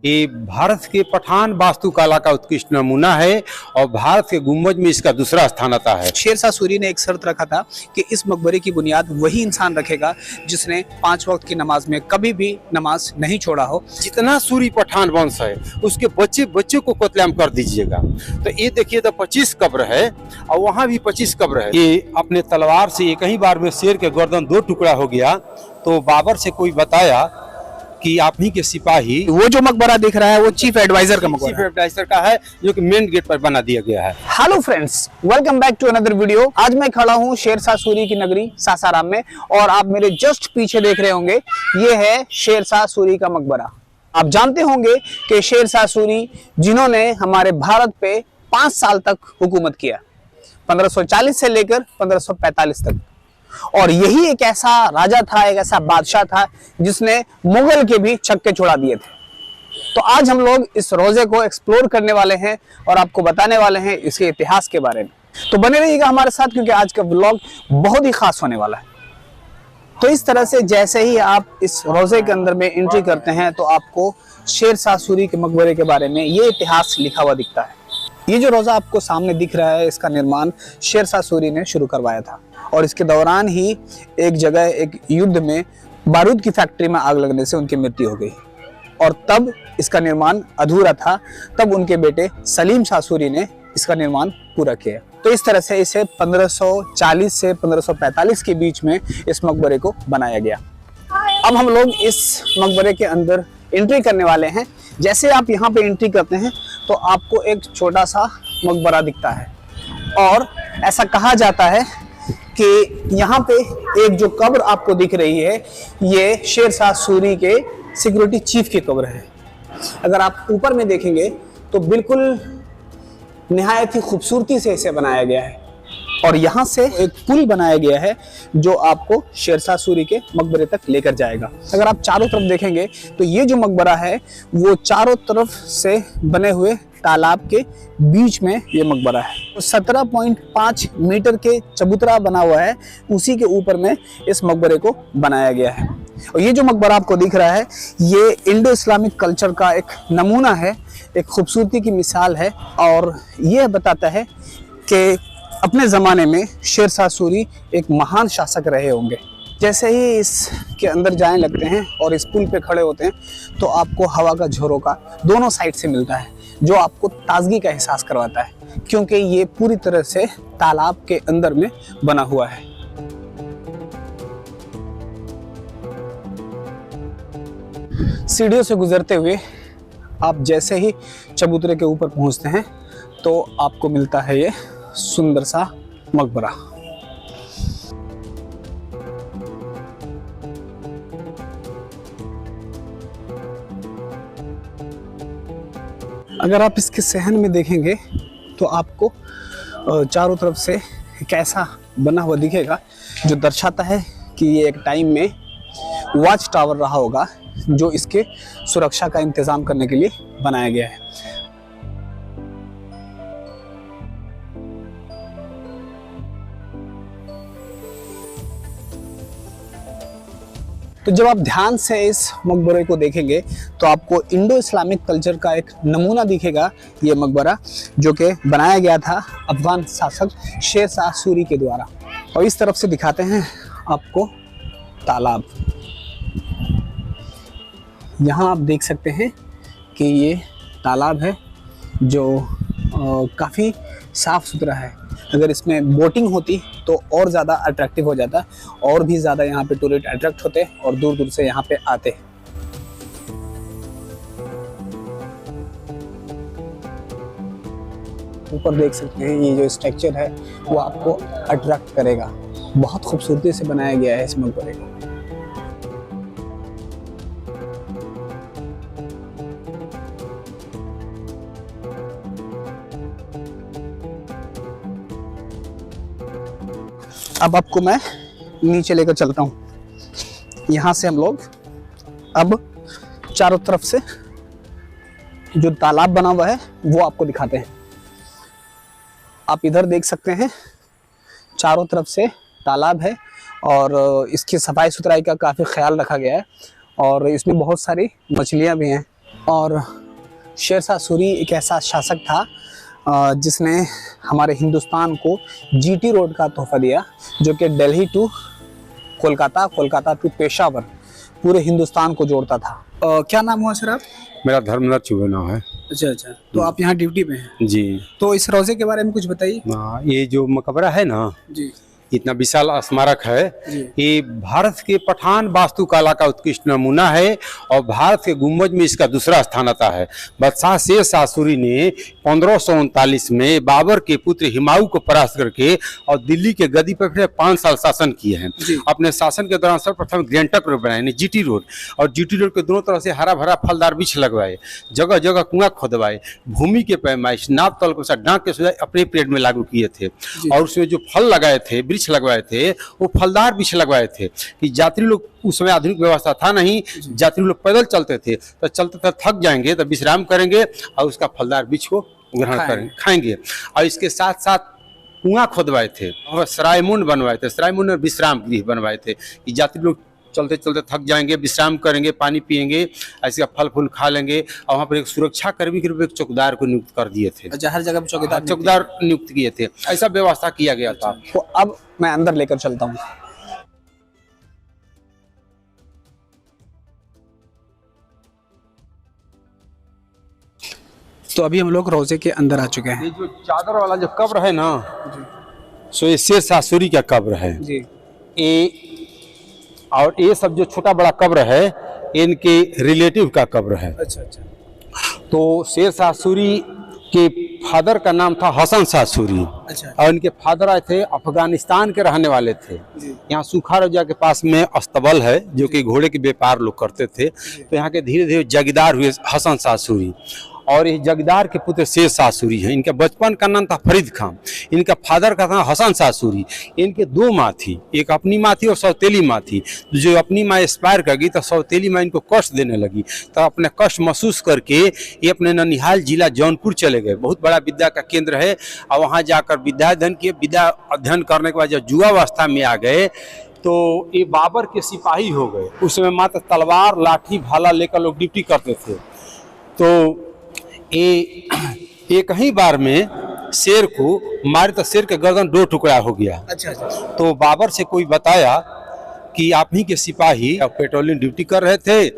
ये भारत के पठान वास्तुकला का उत्कृष्ट नमूना है और भारत के गुंबज में इसका दूसरा स्थान आता है। शेरशाह सूरी ने एक शर्त रखा था कि इस मकबरे की बुनियाद वही इंसान रखेगा जिसने 5 वक्त की नमाज में कभी भी नमाज नहीं छोड़ा हो। जितना सूरी पठान वंश है उसके बच्चे बच्चे को कत्लेआम कर दीजिएगा। तो ये देखिए तो 25 कब्र है और वहाँ भी 25 कब्र है। ये अपने तलवार से एक ही बार में शेर के गर्दन 2 टुकड़ा हो गया। तो बाबर से कोई बताया कि आप ही के सिपाही, वो जो मकबरा दिख रहा है वो चीफ एडवाइजर का मकबरा, चीफ एडवाइजर का है, जो कि मेन गेट पर बना दिया गया है। Hello friends, welcome back to another video. आज मैं खड़ा हूँ शेरशाह सूरी की नगरी सासाराम में और आप मेरे जस्ट पीछे देख रहे होंगे ये है शेरशाह सूरी का मकबरा। आप जानते होंगे कि शेरशाह सूरी जिन्होंने हमारे भारत पे 5 साल तक हुकूमत किया, 1540 से लेकर 1545 तक। और यही एक ऐसा राजा था, एक ऐसा बादशाह था जिसने मुगल के भी छक्के छुड़ा दिए थे। तो आज हम लोग इस रोजे को एक्सप्लोर करने वाले हैं और आपको बताने वाले हैं इसके इतिहास के बारे में। तो बने रहिएगा हमारे साथ क्योंकि आज का व्लॉग बहुत ही खास होने वाला है। तो इस तरह से जैसे ही आप इस रोजे के अंदर में एंट्री करते हैं तो आपको शेरशाह सूरी के मकबरे के बारे में ये इतिहास लिखा हुआ दिखता है। ये जो रोजा आपको सामने दिख रहा है इसका निर्माण शेरशाह सूरी ने शुरू करवाया था और इसके दौरान ही एक जगह एक युद्ध में बारूद की फैक्ट्री में आग लगने से उनकी मृत्यु हो गई और तब इसका निर्माण अधूरा था। तब उनके बेटे सलीम शाह सूरी ने इसका निर्माण पूरा किया। तो इस तरह से इसे 1540 से 1545 के बीच में इस मकबरे को बनाया गया। अब हम लोग इस मकबरे के अंदर एंट्री करने वाले हैं। जैसे आप यहाँ पे एंट्री करते हैं तो आपको एक छोटा सा मकबरा दिखता है और ऐसा कहा जाता है कि यहाँ पे एक जो कब्र आपको दिख रही है ये शेरशाह सूरी के सिक्योरिटी चीफ की कब्र है। अगर आप ऊपर में देखेंगे तो बिल्कुल निहायत ही खूबसूरती से इसे बनाया गया है और यहाँ से एक पुल बनाया गया है जो आपको शेरशाह सूरी के मकबरे तक लेकर जाएगा। अगर आप चारों तरफ देखेंगे तो ये जो मकबरा है वो चारों तरफ से बने हुए तालाब के बीच में ये मकबरा है। 17.5 मीटर के चबूतरा बना हुआ है, उसी के ऊपर में इस मकबरे को बनाया गया है। और ये जो मकबरा आपको दिख रहा है ये इंडो इस्लामिक कल्चर का एक नमूना है, एक खूबसूरती की मिसाल है और ये बताता है कि अपने ज़माने में शेरशाह सूरी एक महान शासक रहे होंगे। जैसे ही इसके अंदर जाने लगते हैं और इस पुल पे खड़े होते हैं तो आपको हवा का झोंका दोनों साइड से मिलता है जो आपको ताजगी का एहसास करवाता है क्योंकि ये पूरी तरह से तालाब के अंदर में बना हुआ है। सीढ़ियों से गुजरते हुए आप जैसे ही चबूतरे के ऊपर पहुंचते हैं तो आपको मिलता है ये सुंदर सा मकबरा। अगर आप इसके सहन में देखेंगे तो आपको चारों तरफ से एक ऐसा बना हुआ दिखेगा जो दर्शाता है कि ये एक टाइम में वॉच टावर रहा होगा जो इसके सुरक्षा का इंतजाम करने के लिए बनाया गया है। तो जब आप ध्यान से इस मकबरे को देखेंगे तो आपको इंडो इस्लामिक कल्चर का एक नमूना दिखेगा। ये मकबरा जो कि बनाया गया था अफगान शासक शेरशाह सूरी के द्वारा। और इस तरफ से दिखाते हैं आपको तालाब। यहाँ आप देख सकते हैं कि ये तालाब है जो काफ़ी साफ़ सुथरा है। अगर इसमें बोटिंग होती तो और ज़्यादा अट्रैक्टिव हो जाता और भी ज़्यादा यहाँ पे टूरिस्ट अट्रैक्ट होते और दूर दूर से यहाँ पे आते। ऊपर देख सकते हैं ये जो स्ट्रक्चर है वो आपको अट्रैक्ट करेगा। बहुत खूबसूरती से बनाया गया है इस मकबरे को। अब आपको मैं नीचे लेकर चलता हूँ। यहाँ से हम लोग अब चारों तरफ से जो तालाब बना हुआ है वो आपको दिखाते हैं। आप इधर देख सकते हैं चारों तरफ से तालाब है और इसकी सफाई सुथराई का काफ़ी ख्याल रखा गया है और इसमें बहुत सारी मछलियाँ भी हैं। और शेरशाह सूरी एक ऐसा शासक था जिसने हमारे हिंदुस्तान को जीटी रोड का तोहफा दिया, जो कि दिल्ली टू कोलकाता, कोलकाता टू पेशावर पूरे हिंदुस्तान को जोड़ता था। क्या नाम हुआ सर आप? मेरा धर्मेंद्र चुबे नाम है। अच्छा अच्छा, तो आप यहाँ ड्यूटी पे हैं? जी। तो इस रोजे के बारे में कुछ बताइए। ये जो मकबरा है ना जी, इतना विशाल स्मारक है, जी। ये भारत के पठान वास्तुकला का उत्कृष्ट नमूना है और भारत के गुम्बज में इसका दूसरा स्थान आता है। बादशाह शेरशाह सूरी ने 1539 में बाबर के पुत्र हुमायूं को परास्त करके और दिल्ली के गद्दी पर 5 साल शासन किए हैं। अपने शासन के दौरान सर्वप्रथम ग्रैंड ट्रंक रोड बनाए, जीटी रोड, और जीटी रोड के दोनों तरफ से हरा भरा फलदार वृक्ष लगवाए, जगह जगह कुआं खोदवाए, भूमि के पैमाइश नाप तल को डांक के सुझाव अपने पीरियड में लागू किए थे। और उसमें जो फल लगाए थे, वृक्ष लगवाए थे, वो फलदार वृक्ष लगवाए थे कि यात्री लोग, उस समय आधुनिक व्यवस्था था नहीं, यात्री लोग पैदल चलते थे, तो चलते थक जाएंगे तो विश्राम करेंगे और उसका फलदार वृक्ष को ग्रहण करेंगे, खाएंगे। और इसके साथ साथ कुआं खोदवाए थे और सरायमुंड बनवाए थे, सरायमुंड में विश्राम गृह बनवाए थे कि यात्री लोग चलते चलते थक जाएंगे, विश्राम करेंगे, पानी पिएंगे, ऐसे फल फूल खा लेंगे। और वहाँ पर एक सुरक्षा कर्मी के रूप में एक चौकीदार को नियुक्त कर दिए थे। अच्छा, हर जगह पे चौकीदार नियुक्त किए थे, ऐसा व्यवस्था किया गया था। तो अब मैं अंदर लेकर चलता हूँ। तो अभी हम लोग रोजे के अंदर आ चुके हैं। ये जो चादर वाला जो कब्र है ना, सो ये शेरशाह सूरी का कब्र है जी। और ये सब जो छोटा बड़ा कब्र है इनके रिलेटिव का कब्र है। अच्छा अच्छा। तो शेरशाह सूरी के फादर का नाम था हसन शाह सूरी। अच्छा। और इनके फादर आए थे अफगानिस्तान के रहने वाले थे। यहाँ सूखा रोजा के पास में अस्तबल है जो कि घोड़े के व्यापार लोग करते थे। तो यहाँ के धीरे धीरे जगीदार हुए हसन शाह सूरी, और ये जगीदार के पुत्र शेरशाह सूरी हैं। इनके बचपन का नाम था फरीद खान। इनका फादर का था हसन शाह सूरी। इनके 2 माँ थी, एक अपनी माँ थी और सौतेली माँ थी। जो अपनी माँ एक्सपायर कर गई तो सौतेली माँ इनको कष्ट देने लगी, तो अपने कष्ट महसूस करके ये अपने ननिहाल जिला जौनपुर चले गए। बहुत बड़ा विद्या का केंद्र है, और वहाँ जाकर विद्या अध्ययन किए। विद्या अध्ययन करने के बाद जब युवावस्था में आ गए तो ये बाबर के सिपाही हो गए। उस समय मात्र तलवार लाठी भाला लेकर लोग ड्यूटी करते थे। तो एक ही बार में शेर को मारे तो शेर के गर्दन 2 टुकड़ा हो गया। अच्छा अच्छा। तो बाबर से कोई बताया कि आप ही के सिपाही पेट्रोलिंग ड्यूटी कर रहे थे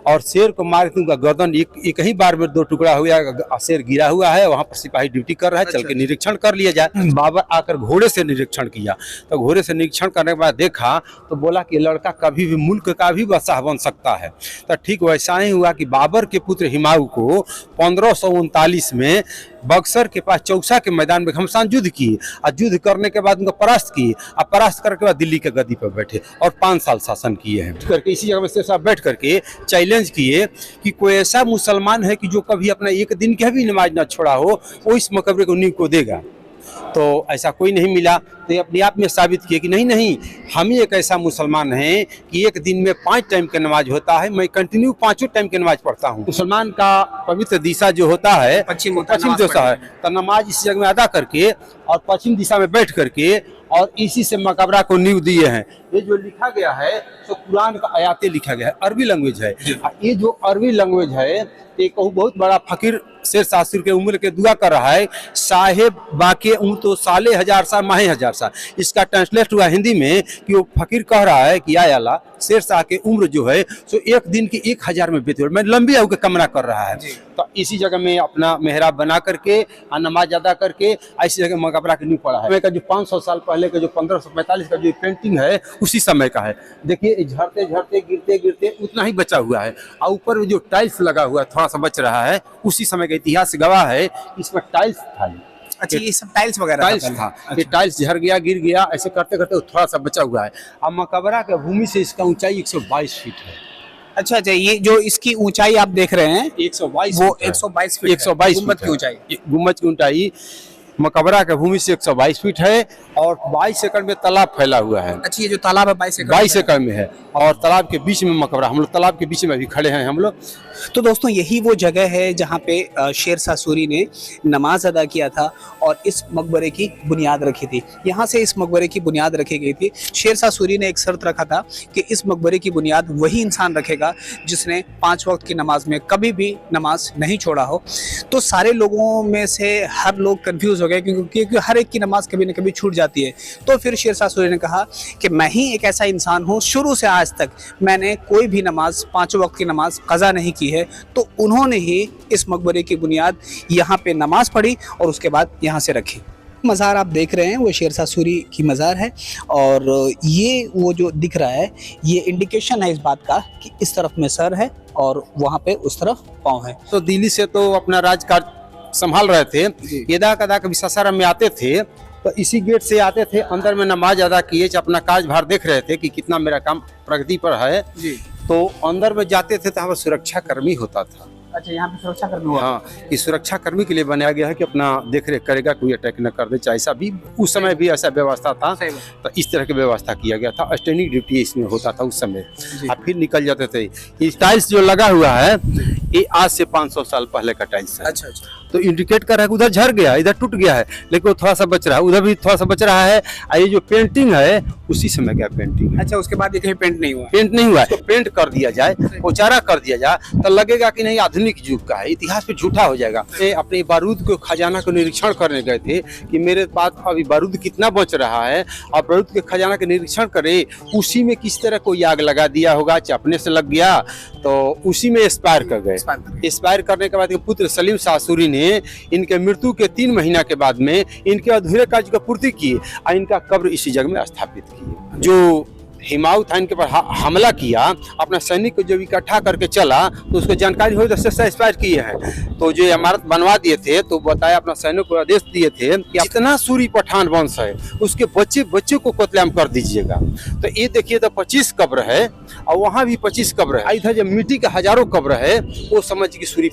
और शेर को मारे थे, उनका गर्दन एक ही बार में 2 टुकड़ा हो गया। शेर गिरा हुआ है, वहाँ पर सिपाही ड्यूटी कर रहा है। चल के निरीक्षण कर लिया जाए। बाबर आकर घोड़े से निरीक्षण किया, तो घोड़े से निरीक्षण करने के बाद देखा तो बोला कि लड़का कभी भी मुल्क का भी बादशाह बन सकता है। तो ठीक वैसा ही हुआ कि बाबर के पुत्र हुमायूं को 1539 में बक्सर के पास चौसा के मैदान में घमसान युद्ध किए, और युद्ध करने के बाद उनको परास्त किए, और परास्त करने के बाद दिल्ली के गद्दी पर बैठे और 5 साल शासन किए हैं। करके इसी जगह में शेरशाह बैठ करके चैलेंज किए कि कोई ऐसा मुसलमान है कि जो कभी अपना एक दिन की भी नमाज न छोड़ा हो, वो इस मकबरे को नींव को देगा। तो ऐसा कोई नहीं मिला। तो अपने आप में साबित किए कि नहीं, हम ही एक ऐसा मुसलमान हैं कि एक दिन में 5 टाइम की नमाज होता है, मैं कंटिन्यू 5 टाइम की नमाज पढ़ता हूँ। मुसलमान का पवित्र दिशा जो होता है पश्चिम दिशा है, तो नमाज इस जगह में अदा करके और पश्चिम दिशा में बैठ करके और इसी से मकबरा को नींव दिए हैं। ये जो लिखा गया है तो कुरान का आयातें लिखा गया है, अरबी लैंग्वेज है। ये जो अरबी लैंग्वेज है एक बहुत बड़ा फकीर शेरशाह सूरी के उम्र के दुआ कर रहा है, साहेब बाके उम्र तो साले 1000 साल माहे 1000 साल। इसका ट्रांसलेट हुआ हिंदी में कि वो फकीर कह रहा है कि आय अल्लाह, शेरशाह के उम्र जो है सो एक दिन की 1000 में बीते, मैं लंबी आयु की कामना कर रहा है। तो इसी जगह में अपना मेहराब बना करके नमाज अदा करके ऐसी जगह मकबरा की नींव पड़ा है। का जो 500 साल पहले का जो 1545 का जो पेंटिंग है उसी समय का है। देखिए झड़ते झड़ते गिरते गिरते उतना ही बचा हुआ है, और ऊपर जो टाइल्स लगा हुआ है थोड़ा सा बच रहा है। उसी समय का इतिहास गवाह है, इसमें टाइल्स था। अच्छा, ये सब टाइल्स वगैरह था। ये टाइल्स झड़ गया, गिर गया, ऐसे करते करते थोड़ा सा बचा हुआ है। अब मकबरा के भूमि से इसका ऊंचाई 122 फीट है। अच्छा अच्छा, ये जो इसकी ऊंचाई आप देख रहे हैं 122, वो 122 फीट, 122 गुम्बद की ऊंचाई। गुम्बद की ऊंचाई मकबरा का भूमि से 122 फीट है और 22 एकड़ में तालाब फैला हुआ है। अच्छा, ये जो तालाब है 22 एकड़ 22 एकड़ में है और तालाब के बीच में मकबरा, हम लोग तालाब के बीच में भी खड़े हैं हम लोग। तो दोस्तों यही वो जगह है जहाँ पे शेरशाह सूरी ने नमाज अदा किया था और इस मकबरे की बुनियाद रखी थी। यहाँ से इस मकबरे की बुनियाद रखी गई थी। शेरशाह सूरी ने एक शर्त रखा था कि इस मकबरे की बुनियाद वही इंसान रखेगा जिसने 5 वक्त की नमाज में कभी भी नमाज नहीं छोड़ा हो। तो सारे लोगों में से हर लोग कंफ्यूज हो गए क्योंकि हर एक की नमाज कभी न कभी छूट जाती है। तो फिर शेरशाह सूरी ने कहा कि मैं ही एक ऐसा इंसान हूँ, शुरू से आज तक मैंने कोई भी नमाज 5 वक्त की नमाज कज़ा नहीं की है। तो उन्होंने ही इस मकबरे की बुनियाद यहाँ पे नमाज पढ़ी और उसके बाद यहाँ से रखी। मज़ार आप देख रहे हैं वो शेरशाह सूरी की मज़ार है और ये वो जो दिख रहा है ये इंडिकेशन है इस बात का कि इस तरफ में सर है और वहाँ पे उस तरफ पाँव है। तो दिल्ली से तो अपना राजकाज संभाल रहे थे, येदा कदा कभी सासाराम में आते थे तो इसी गेट से आते थे, अंदर में नमाज अदा किए, अपना कार्यभार देख रहे थे कि कितना मेरा काम प्रगति पर है जी। तो अंदर में जाते थे तो हमारा सुरक्षा कर्मी होता था। अच्छा, यहाँ पे सुरक्षा कर्मी हुआ? हाँ, कि सुरक्षा कर्मी के लिए बनाया गया है कि अपना देख रेख करेगा, कोई अटैक न कर दे। चाहे ऐसा भी उस समय भी ऐसा व्यवस्था था, तो इस तरह की व्यवस्था किया गया था। स्टैंडिंग ड्यूटी इसमें होता था उस समय। आप फिर निकल जाते थे। ये टाइल्स जो लगा हुआ है ये आज से 500 साल पहले का टाइल्स है। अच्छा अच्छा। तो इंडिकेट कर रहा है कि उधर झड़ गया, इधर टूट गया है, लेकिन वो थोड़ा सा बच रहा है, उधर भी थोड़ा सा बच रहा है। ये जो पेंटिंग है उसी समय का पेंटिंग है। अच्छा, उसके बाद ये कहीं पेंट नहीं हुआ? पेंट नहीं हुआ है। तो पेंट कर दिया जाए, उचारा कर दिया जाए तो लगेगा कि नहीं आधुनिक युग का है, इतिहास पे झूठा हो जाएगा। अपने बारूद को खजाना को निरीक्षण करने गए थे कि मेरे पास अभी बारूद कितना बच रहा है और बारूद के खजाना का निरीक्षण करे, उसी में किस तरह कोई आग लगा दिया होगा, चपने से लग गया तो उसी में एक्सपायर कर गए। एक्सपायर करने के बाद पुत्र सलीम शाह सूरी ने इनके मृत्यु के 3 महीना के बाद में इनके अधूरे कार्य की पूर्ति की और इनका कब्र इसी जगह में स्थापित किए। जो हिमायू था इनके पर हमला किया, अपना सैनिक को जब इकट्ठा करके चला तो उसको जानकारी हुई तो एक्सपायर किए हैं। तो जो इमारत बनवा दिए थे तो बताया, अपना सैनिक को आदेश दिए थे कि जितना सूरी पठान वंश है उसके बच्चे बच्चे को कत्लेआम कर दीजिएगा। तो ये देखिए तो 25 कब्र है और वहाँ भी 25 कब्र है। इधर जो मिट्टी के हजारों कब्र है वो समझ की सूरी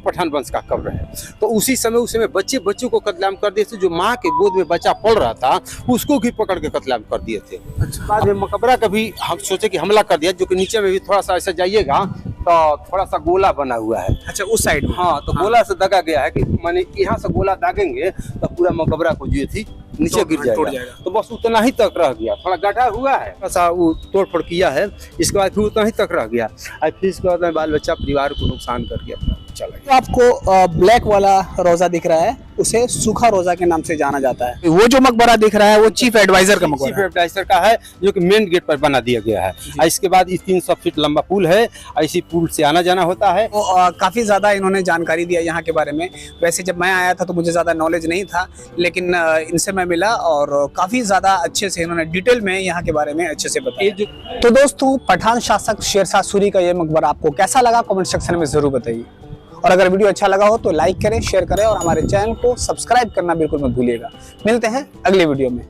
पठान वंश का कब्र है। तो उसी समय बच्चे बच्चों को कत्लेआम कर दिए थे। जो माँ के गोद में बच्चा पल रहा था उसको भी पकड़ के कत्लेआम कर दिए थे। बाद में मकबरा का भी हम सोचे कि हमला कर दिया, जो कि नीचे में भी थोड़ा सा ऐसा जाइएगा तो थोड़ा सा गोला बना हुआ है। अच्छा, उस साइड? हाँ, तो गोला से दगा गया है कि माने यहाँ से गोला दागेंगे तो पूरा मकबरा को जो थी नीचे गिर जाएगा। तो बस उतना ही तक रह गया, थोड़ा गड्ढा हुआ है, ऐसा वो तोड़ फोड़ किया है। इसके बाद फिर उतना ही तक रह गया और फिर इसके बाद बाल बच्चा परिवार को नुकसान करके अपना चला गया। तो आपको ब्लैक वाला रोजा दिख रहा है उसे सूखा रोजा के नाम से जाना जाता है। वो जो मकबरा दिख रहा है वो चीफ एडवाइजर का मकबरा, चीफ एडवाइजर का है, जो कि मेन गेट पर बना दिया गया है। और इसके बाद इस 300 फीट लंबा पुल है, इसी पुल से आना जाना होता है। तो काफी ज्यादा इन्होंने जानकारी दिया यहाँ के बारे में। वैसे जब मैं आया था तो मुझे ज्यादा नॉलेज नहीं था, लेकिन इनसे मैं मिला और काफी ज्यादा अच्छे से इन्होंने डिटेल में यहाँ के बारे में अच्छे से बताया। तो दोस्तों, पठान शासक शेरशाह सूरी का ये मकबरा आपको कैसा लगा कमेंट सेक्शन में जरूर बताइए। और अगर वीडियो अच्छा लगा हो तो लाइक करें, शेयर करें और हमारे चैनल को सब्सक्राइब करना बिल्कुल मत भूलिएगा। मिलते हैं अगले वीडियो में।